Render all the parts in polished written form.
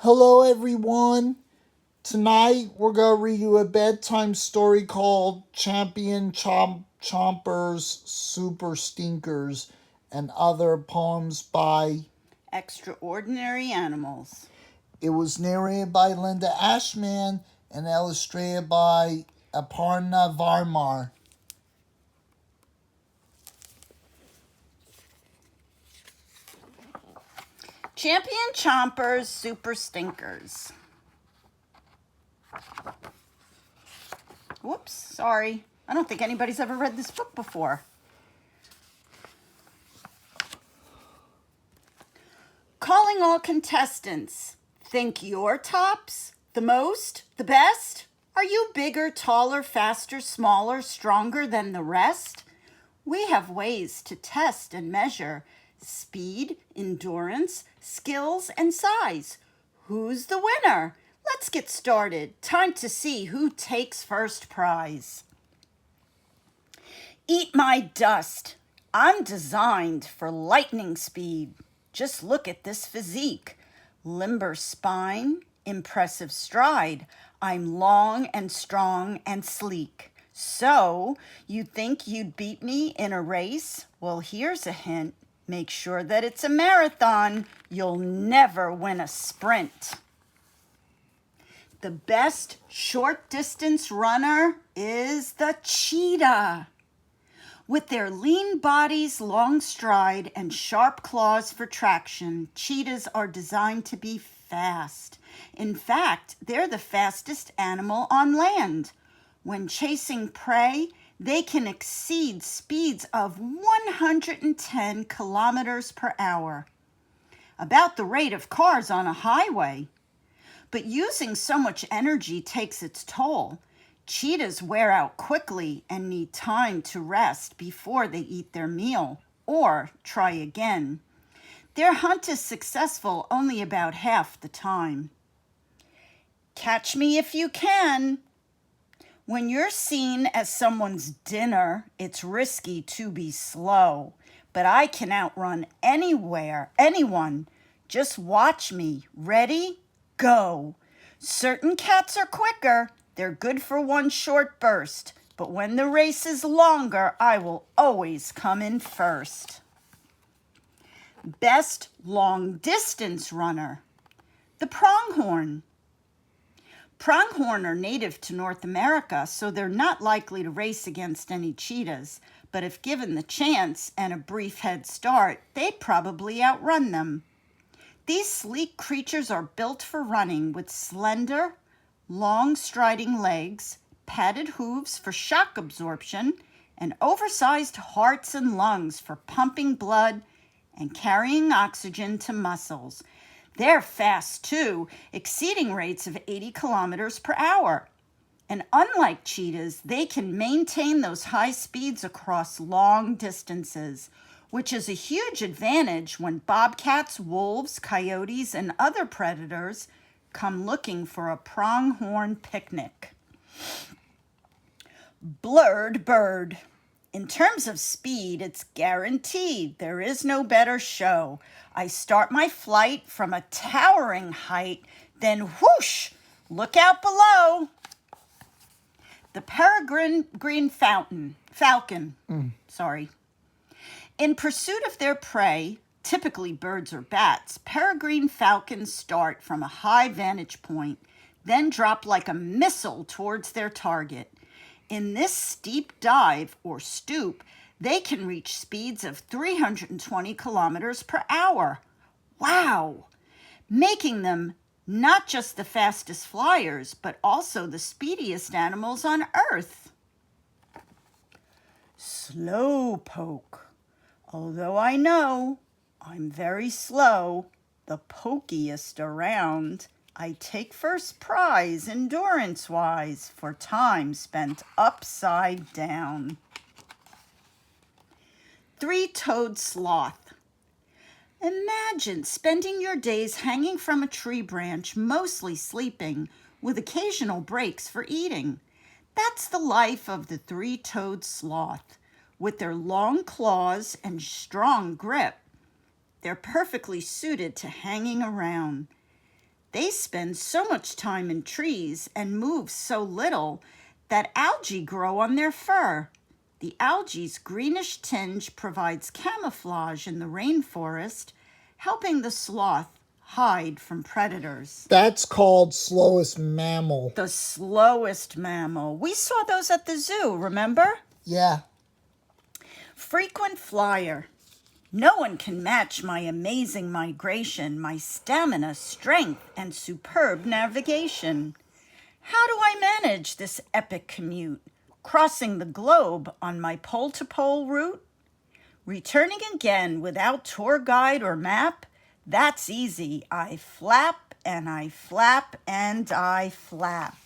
Hello, everyone. Tonight we're going to read you a bedtime story called Chompers, Super Stinkers, and Other Poems by. Extraordinary Animals. It was narrated by Linda Ashman and illustrated by Aparna Varmar. Champion Chompers, Super Stinkers. Whoops, sorry. I don't think anybody's ever read this book before. Calling all contestants. Think you're tops? The most? The best? Are you bigger, taller, faster, smaller, stronger than the rest? We have ways to test and measure speed, endurance, skills, and size. Who's the winner? Let's get started. Time to see who takes first prize. Eat my dust. I'm designed for lightning speed. Just look at this physique. Limber spine, impressive stride. I'm long and strong and sleek. So, you think you'd beat me in a race? Well, here's a hint. Make sure that it's a marathon. You'll never win a sprint. The best short distance runner is the cheetah. With their lean bodies, long stride, and sharp claws for traction, cheetahs are designed to be fast. In fact, they're the fastest animal on land. When chasing prey, they can exceed speeds of 110 kilometers per hour, about the rate of cars on a highway. But using so much energy takes its toll. Cheetahs wear out quickly and need time to rest before they eat their meal or try again. Their hunt is successful only about half the time. Catch me if you can. When you're seen as someone's dinner, it's risky to be slow, but I can outrun anyone. Just watch me. Ready? Go. Certain cats are quicker. They're good for one short burst, but when the race is longer, I will always come in first. Best long distance runner, the pronghorn. Pronghorn are native to North America, so they're not likely to race against any cheetahs, but if given the chance and a brief head start, they'd probably outrun them. These sleek creatures are built for running with slender, long striding legs, padded hooves for shock absorption, and oversized hearts and lungs for pumping blood and carrying oxygen to muscles. They're fast too, exceeding rates of 80 kilometers per hour. And unlike cheetahs, they can maintain those high speeds across long distances, which is a huge advantage when bobcats, wolves, coyotes, and other predators come looking for a pronghorn picnic. Blurred bird. In terms of speed, it's guaranteed. There is no better show. I start my flight from a towering height, then whoosh, look out below. The peregrine falcon. In pursuit of their prey, typically birds or bats, peregrine falcons start from a high vantage point, then drop like a missile towards their target. In this steep dive or stoop, they can reach speeds of 320 kilometers per hour. Wow! Making them not just the fastest flyers, but also the speediest animals on Earth. Slowpoke. Although I know I'm very slow, the pokiest around, I take first prize endurance-wise for time spent upside down. Three-toed sloth. Imagine spending your days hanging from a tree branch, mostly sleeping, with occasional breaks for eating. That's the life of the three-toed sloth. With their long claws and strong grip, they're perfectly suited to hanging around. They spend so much time in trees and move so little that algae grow on their fur. The algae's greenish tinge provides camouflage in the rainforest, helping the sloth hide from predators. That's called slowest mammal. The slowest mammal. We saw those at the zoo, remember? Yeah. Frequent flyer. No one can match my amazing migration, my stamina, strength, and superb navigation. How do I manage this epic commute, crossing the globe on my pole-to-pole route? Returning again without tour guide or map? That's easy. I flap and I flap and I flap.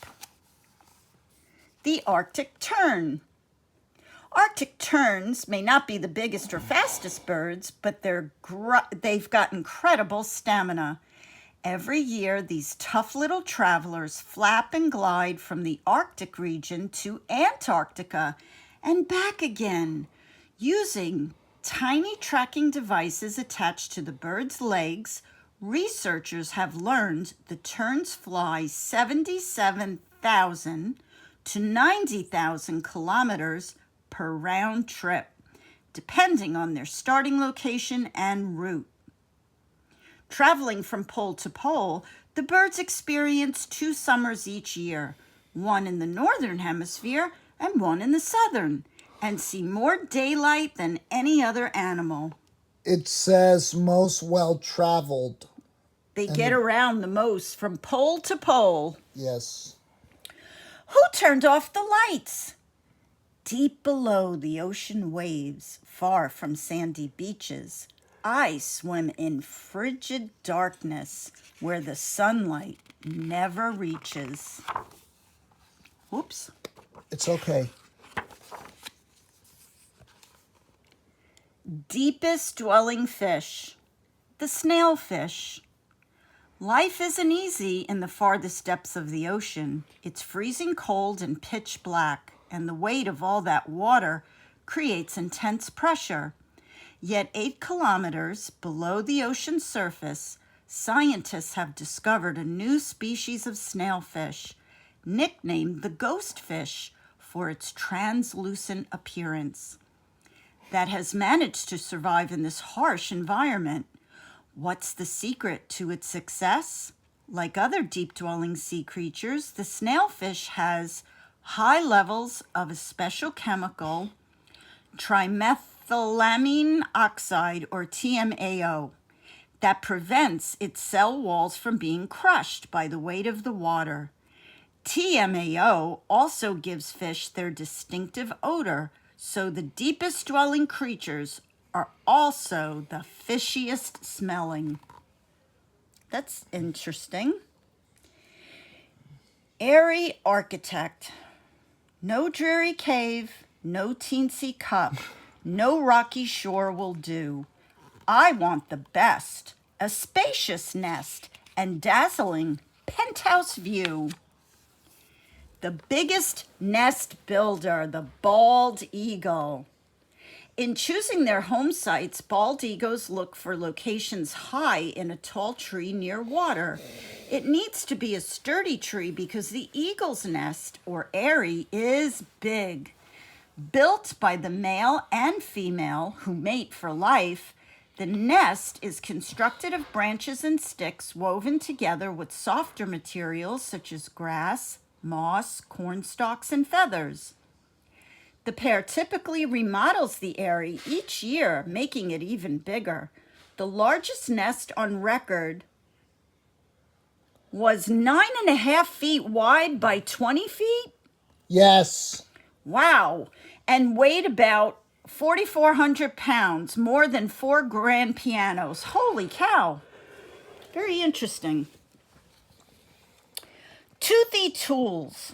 The Arctic tern. Arctic terns may not be the biggest or fastest birds, but they've got incredible stamina. Every year, these tough little travelers flap and glide from the Arctic region to Antarctica and back again, using tiny tracking devices attached to the bird's legs. Researchers have learned the terns fly 77,000 to 90,000 kilometers per round trip, depending on their starting location and route. Traveling from pole to pole, the birds experience 2 summers each year, one in the northern hemisphere and one in the southern, and see more daylight than any other animal. It says most well-traveled. They get around the most from pole to pole. Yes. Who turned off the lights? Deep below the ocean waves, far from sandy beaches, I swim in frigid darkness where the sunlight never reaches. Whoops. It's okay. Deepest dwelling fish, the snailfish. Life isn't easy in the farthest depths of the ocean. It's freezing cold and pitch black, and the weight of all that water creates intense pressure. Yet 8 kilometers below the ocean surface, scientists have discovered a new species of snailfish, nicknamed the ghost fish for its translucent appearance, that has managed to survive in this harsh environment. What's the secret to its success? Like other deep-dwelling sea creatures, the snailfish has high levels of a special chemical, trimethylamine oxide, or TMAO, that prevents its cell walls from being crushed by the weight of the water. TMAO also gives fish their distinctive odor, so the deepest dwelling creatures are also the fishiest smelling. That's interesting. Airy architect. No dreary cave, no teensy cup, no rocky shore will do. I want the best, a spacious nest and dazzling penthouse view. The biggest nest builder, the bald eagle. In choosing their home sites, bald eagles look for locations high in a tall tree near water. It needs to be a sturdy tree because the eagle's nest, or eyrie, is big. Built by the male and female who mate for life, the nest is constructed of branches and sticks woven together with softer materials such as grass, moss, corn stalks, and feathers. The pair typically remodels the eyrie each year, making it even bigger. The largest nest on record was 9.5 feet wide by 20 feet. Yes. Wow. And weighed about 4,400 pounds, more than 4 grand pianos. Holy cow. Very interesting. Toothy tools.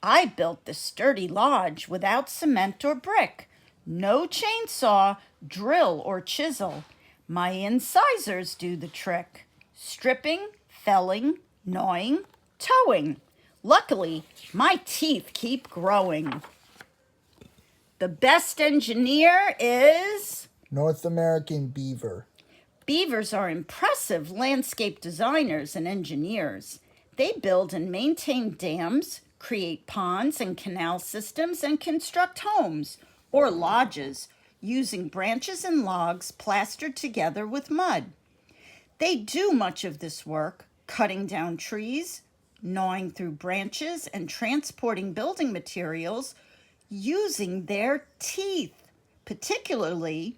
I built the sturdy lodge without cement or brick. No chainsaw, drill, or chisel. My incisors do the trick. Stripping, felling, gnawing, towing. Luckily, my teeth keep growing. The best engineer is North American beaver. Beavers are impressive landscape designers and engineers. They build and maintain dams, create ponds and canal systems, and construct homes or lodges using branches and logs plastered together with mud. They do much of this work, cutting down trees, gnawing through branches, and transporting building materials using their teeth, particularly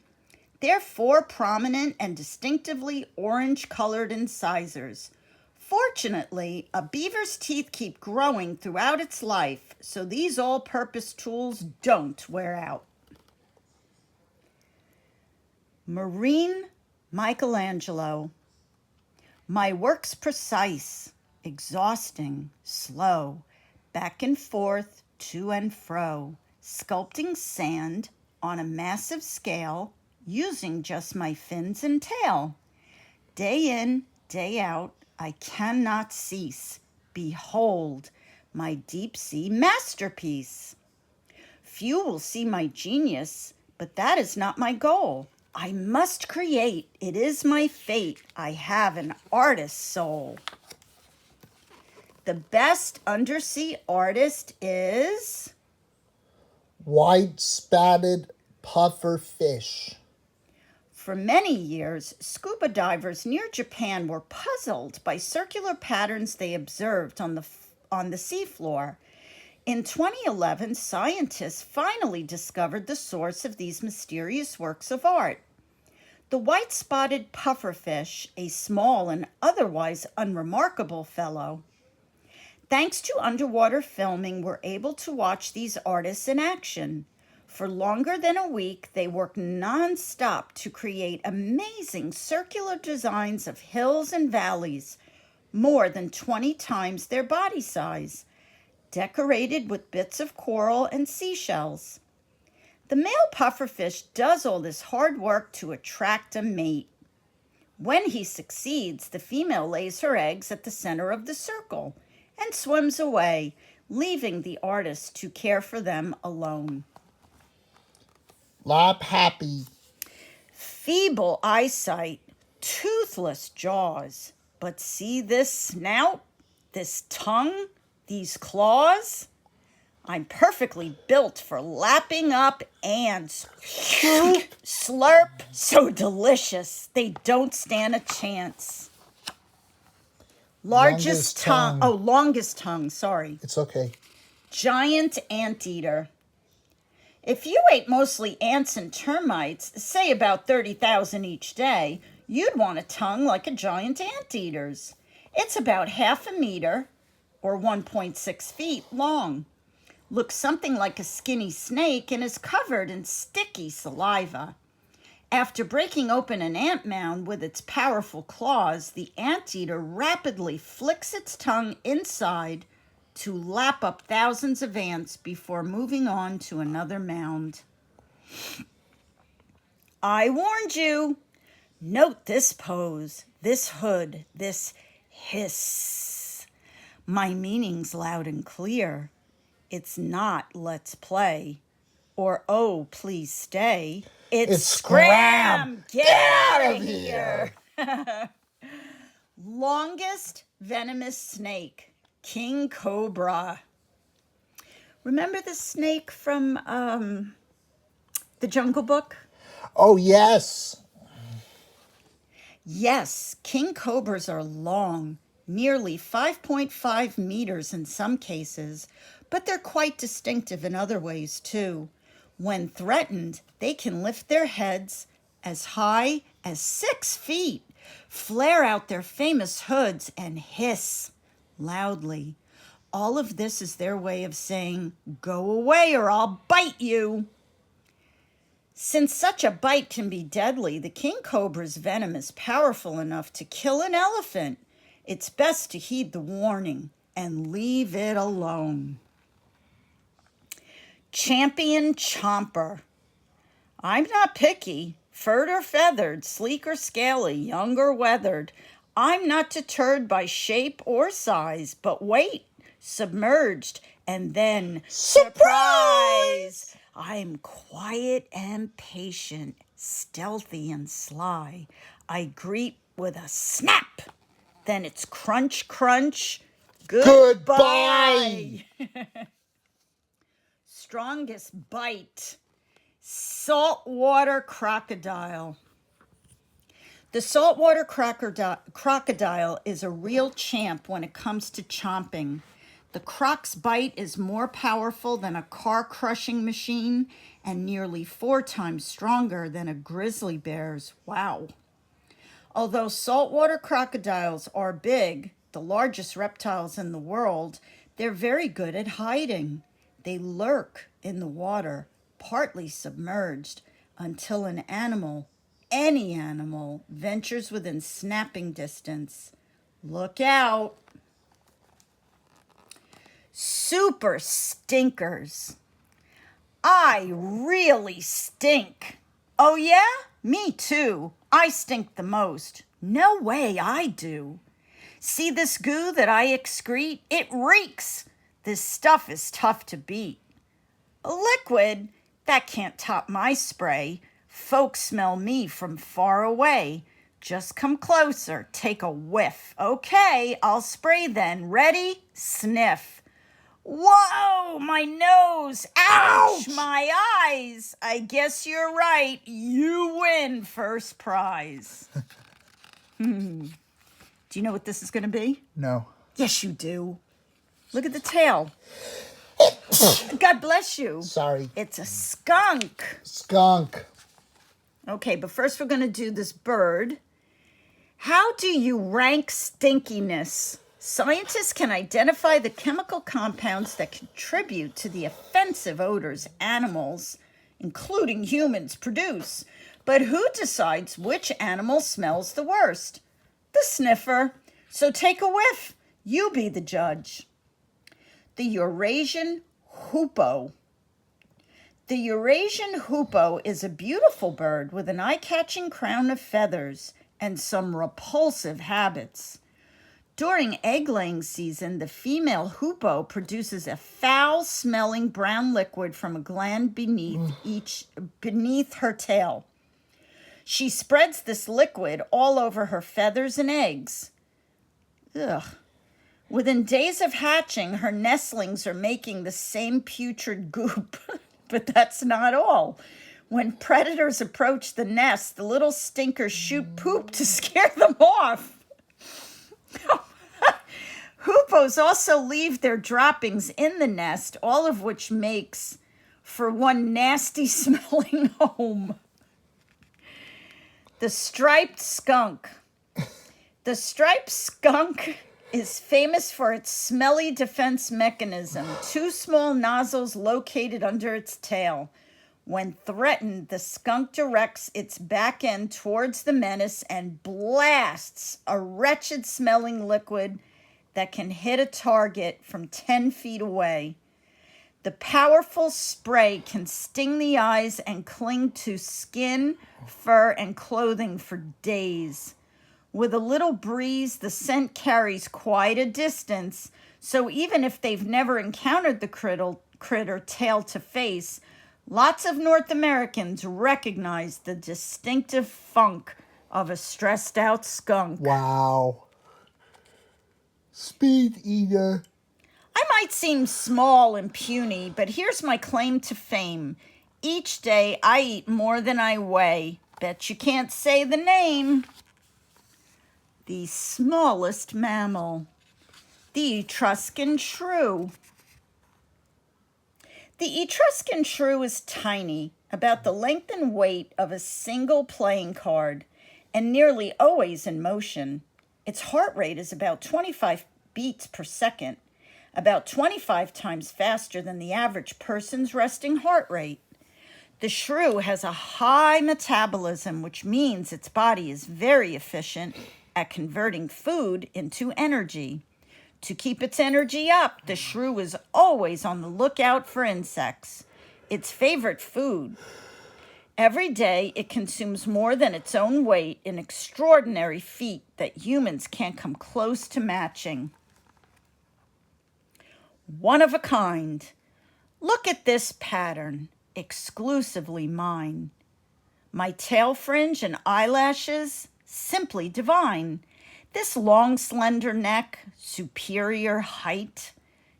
their four prominent and distinctively orange-colored incisors. Fortunately, a beaver's teeth keep growing throughout its life, so these all-purpose tools don't wear out. Marine Michelangelo. My work's precise, exhausting, slow, back and forth, to and fro, sculpting sand on a massive scale, using just my fins and tail. Day in, day out, I cannot cease. Behold, my deep-sea masterpiece. Few will see my genius, but that is not my goal. I must create. It is my fate. I have an artist's soul. The best undersea artist is white-spotted puffer fish. For many years, scuba divers near Japan were puzzled by circular patterns they observed on the seafloor. In 2011, scientists finally discovered the source of these mysterious works of art. The white-spotted pufferfish, a small and otherwise unremarkable fellow. Thanks to underwater filming, we're able to watch these artists in action. For longer than a week, they work non-stop to create amazing circular designs of hills and valleys, more than 20 times their body size, decorated with bits of coral and seashells. The male pufferfish does all this hard work to attract a mate. When he succeeds, the female lays her eggs at the center of the circle and swims away, leaving the artist to care for them alone. Lop happy. Feeble eyesight, toothless jaws, but see this snout, this tongue, these claws? I'm perfectly built for lapping up ants. Slurp, so delicious, they don't stand a chance. Longest tongue, sorry. It's okay. Giant anteater. If you ate mostly ants and termites, say about 30,000 each day, you'd want a tongue like a giant anteater's. It's about half a meter, or 1.6 feet, long. Looks something like a skinny snake and is covered in sticky saliva. After breaking open an ant mound with its powerful claws, the anteater rapidly flicks its tongue inside to lap up thousands of ants before moving on to another mound. I warned you. Note this pose, this hood, this hiss. My meaning's loud and clear. It's not let's play or oh, please stay. It's scram! Get out of here! Longest venomous snake, king cobra. Remember the snake from the Jungle Book? Oh, yes. Yes, king cobras are long, nearly 5.5 meters in some cases, but they're quite distinctive in other ways too. When threatened, they can lift their heads as high as 6 feet, flare out their famous hoods, and hiss loudly. All of this is their way of saying, "Go away or I'll bite you." Since such a bite can be deadly, the king cobra's venom is powerful enough to kill an elephant. It's best to heed the warning and leave it alone. Champion chomper. I'm not picky, furred or feathered, sleek or scaly, young or weathered. I'm not deterred by shape or size, but wait, submerged, and then surprise! I'm quiet and patient, stealthy and sly. I greet with a snap. Then it's crunch, crunch. Goodbye. Strongest bite. Saltwater crocodile. The saltwater crocodile is a real champ when it comes to chomping. The croc's bite is more powerful than a car-crushing machine and nearly 4 times stronger than a grizzly bear's. Wow. Although saltwater crocodiles are big, the largest reptiles in the world, they're very good at hiding. They lurk in the water, partly submerged, until an animal, any animal, ventures within snapping distance. Look out. Super stinkers. I really stink. Oh yeah? Me too. I stink the most. No way I do. See this goo that I excrete? It reeks. This stuff is tough to beat. A liquid? That can't top my spray. Folks smell me from far away. Just come closer, take a whiff. Okay, I'll spray then. Ready? Sniff. Whoa, my nose. Ouch, my eyes. I guess you're right. You win first prize. Do you know what this is going to be? No. Yes, you do. Look at the tail. God bless you. Sorry. It's a skunk. Skunk. Okay, but first we're going to do this bird. How do you rank stinkiness? Scientists can identify the chemical compounds that contribute to the offensive odors animals, including humans, produce. But who decides which animal smells the worst? The sniffer. So take a whiff. You be the judge. The Eurasian hoopoe. The Eurasian hoopoe is a beautiful bird with an eye-catching crown of feathers and some repulsive habits. During egg-laying season, the female hoopoe produces a foul-smelling brown liquid from a gland beneath her tail. She spreads this liquid all over her feathers and eggs. Ugh. Within days of hatching, her nestlings are making the same putrid goop. But that's not all. When predators approach the nest, the little stinkers shoot poop to scare them off. Hoopoes also leave their droppings in the nest, all of which makes for one nasty smelling home. The striped skunk. The striped skunk is famous for its smelly defense mechanism, 2 small nozzles located under its tail. When threatened, the skunk directs its back end towards the menace and blasts a wretched smelling liquid that can hit a target from 10 feet away. The powerful spray can sting the eyes and cling to skin, fur, and clothing for days. With a little breeze, the scent carries quite a distance, so even if they've never encountered the critter tail to face, lots of North Americans recognize the distinctive funk of a stressed-out skunk. Wow. Speed eater. I might seem small and puny, but here's my claim to fame. Each day I eat more than I weigh. Bet you can't say the name. The smallest mammal. The Etruscan shrew. The Etruscan shrew is tiny, about the length and weight of a single playing card, and nearly always in motion. Its heart rate is about 25 beats per second, about 25 times faster than the average person's resting heart rate. The shrew has a high metabolism, which means its body is very efficient at converting food into energy. To keep its energy up, the shrew is always on the lookout for insects, its favorite food. Every day, it consumes more than its own weight, an extraordinary feat that humans can't come close to matching. One of a kind. Look at this pattern, exclusively mine. My tail fringe and eyelashes, simply divine. This long, slender neck, superior height.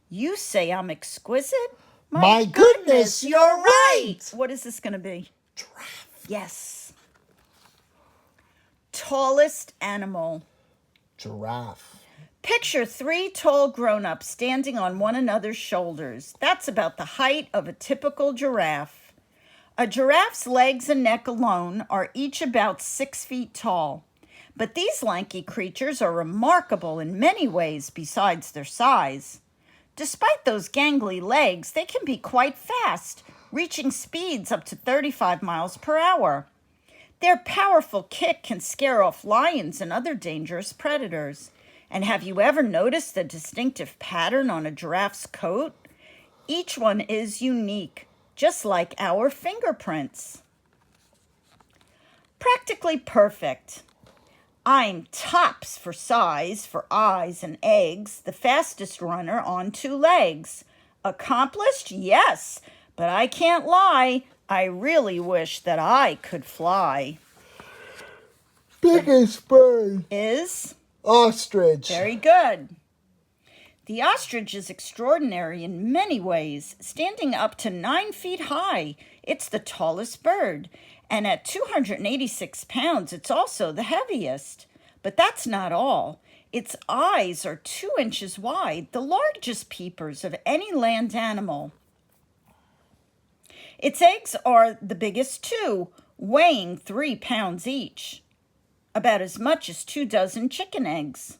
You say I'm exquisite? My goodness, you're right. What is this going to be? Giraffe. Yes. Tallest animal. Giraffe. Picture 3 tall grown-ups standing on one another's shoulders. That's about the height of a typical giraffe. A giraffe's legs and neck alone are each about 6 feet tall. But these lanky creatures are remarkable in many ways besides their size. Despite those gangly legs, they can be quite fast, reaching speeds up to 35 miles per hour. Their powerful kick can scare off lions and other dangerous predators. And have you ever noticed the distinctive pattern on a giraffe's coat? Each one is unique, just like our fingerprints. Practically perfect. I'm tops for size, for eyes and eggs, the fastest runner on 2 legs. Accomplished? Yes, but I can't lie. I really wish that I could fly. Biggest bird. Is? Ostrich. Very good. The ostrich is extraordinary in many ways, standing up to 9 feet high. It's the tallest bird, and at 286 pounds, it's also the heaviest. But that's not all. Its eyes are 2 inches wide, the largest peepers of any land animal. Its eggs are the biggest too, weighing 3 pounds each, about as much as 2 dozen chicken eggs.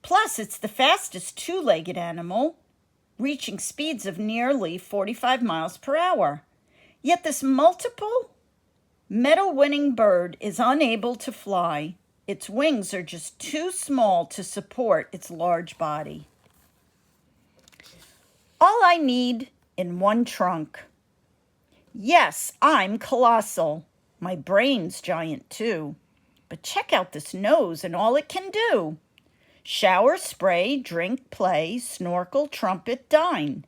Plus, it's the fastest 2-legged animal, reaching speeds of nearly 45 miles per hour. Yet this multiple medal-winning bird is unable to fly. Its wings are just too small to support its large body. All I need in one trunk. Yes, I'm colossal. My brain's giant too. But check out this nose and all it can do. Shower, spray, drink, play, snorkel, trumpet, dine.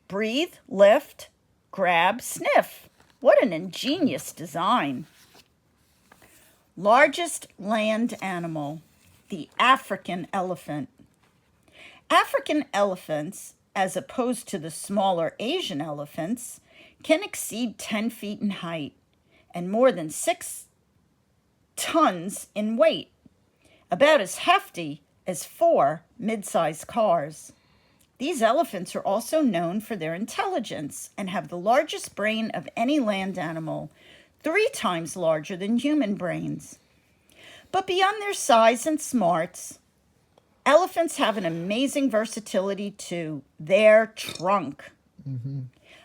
Breathe, lift, grab, sniff. What an ingenious design. Largest land animal, the African elephant. African elephants, as opposed to the smaller Asian elephants, can exceed 10 feet in height and more than 6 tons in weight, about as hefty as 4 mid-sized cars. These elephants are also known for their intelligence and have the largest brain of any land animal, 3 times larger than human brains. But beyond their size and smarts, elephants have an amazing versatility too, their trunk. Mm-hmm.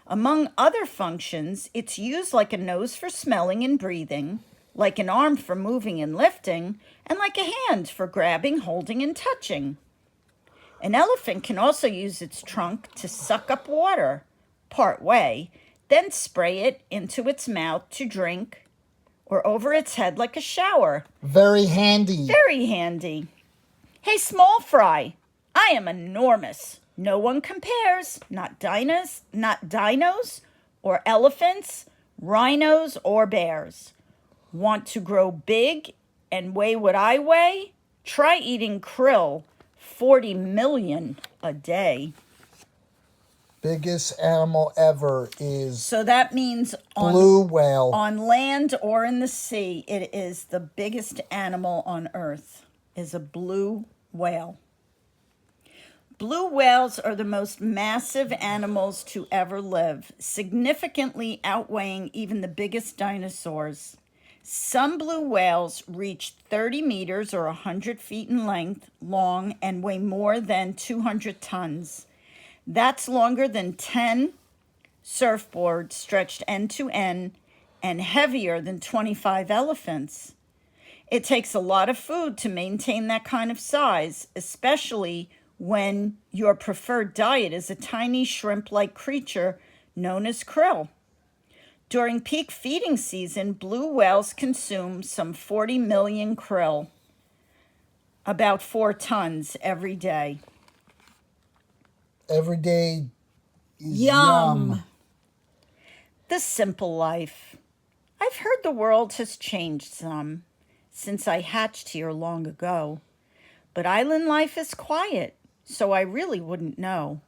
Among other functions, it's used like a nose for smelling and breathing, like an arm for moving and lifting, and like a hand for grabbing, holding, and touching. An elephant can also use its trunk to suck up water, part way, then spray it into its mouth to drink, or over its head like a shower. Very handy. Very handy. Hey, small fry, I am enormous. No one compares, not dinos or elephants, rhinos or bears. Want to grow big and weigh what I weigh? Try eating krill, 40 million a day. Biggest animal ever is So that means blue whale. On land or in the sea, it is the biggest animal on earth, is a blue whale. Blue whales are the most massive animals to ever live, significantly outweighing even the biggest dinosaurs. Some blue whales reach 30 meters or 100 feet in length, long, and weigh more than 200 tons. That's longer than 10 surfboards stretched end to end and heavier than 25 elephants. It takes a lot of food to maintain that kind of size, especially when your preferred diet is a tiny shrimp-like creature known as krill. During peak feeding season, blue whales consume some 40 million krill, about 4 tons every day. Every day is yum. The simple life. I've heard the world has changed some. since I hatched here long ago. But island life is quiet, so I really wouldn't know.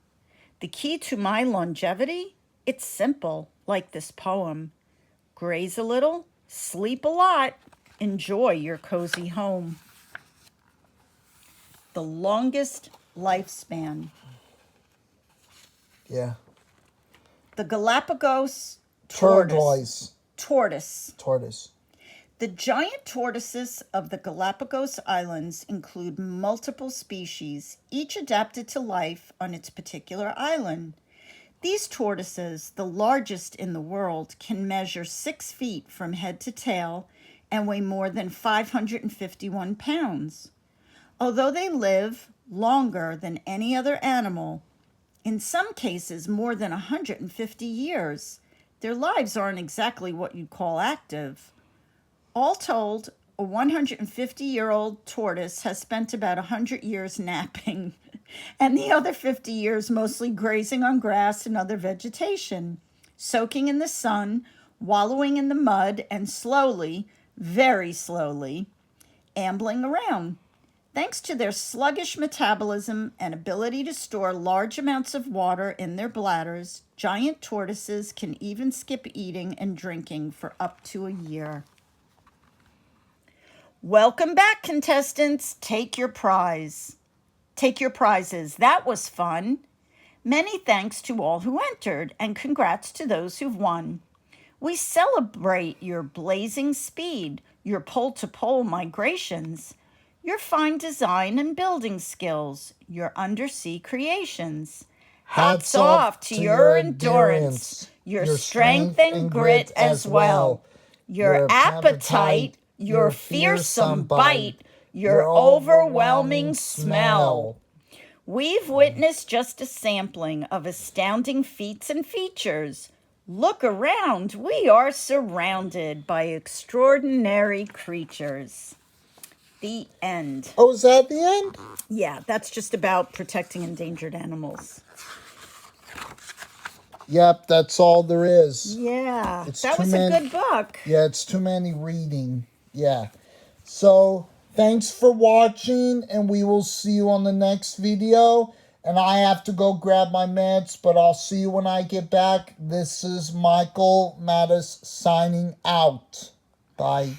The key to my longevity? It's simple, like this poem. Graze a little, sleep a lot, enjoy your cozy home. The longest lifespan. Yeah. The Galapagos Tortoise. Tortoise. The giant tortoises of the Galapagos Islands include multiple species, each adapted to life on its particular island. These tortoises, the largest in the world, can measure 6 feet from head to tail and weigh more than 551 pounds. Although they live longer than any other animal, in some cases more than 150 years, their lives aren't exactly what you'd call active. All told, a 150-year-old tortoise has spent about 100 years napping, and the other 50 years mostly grazing on grass and other vegetation, soaking in the sun, wallowing in the mud, and slowly, very slowly, ambling around. Thanks to their sluggish metabolism and ability to store large amounts of water in their bladders, giant tortoises can even skip eating and drinking for up to a year. Welcome back, contestants. Take your prizes. That was fun. Many thanks to all who entered, and congrats to those who've won. We celebrate your blazing speed, your pole-to-pole migrations, your fine design and building skills, your undersea creations. Hats off to your endurance, your strength and grit as well, your appetite, your fearsome bite, your overwhelming smell. We've witnessed just a sampling of astounding feats and features. Look around, we are surrounded by extraordinary creatures. The end. Oh, is that the end? Yeah, that's just about protecting endangered animals. Yep, that's all there is. Yeah, It's that too was many- a good book. Yeah, it's too many reading. Yeah. So, thanks for watching, and we will see you on the next video. And I have to go grab my meds, but I'll see you when I get back. This is Michael Mattis signing out. Bye.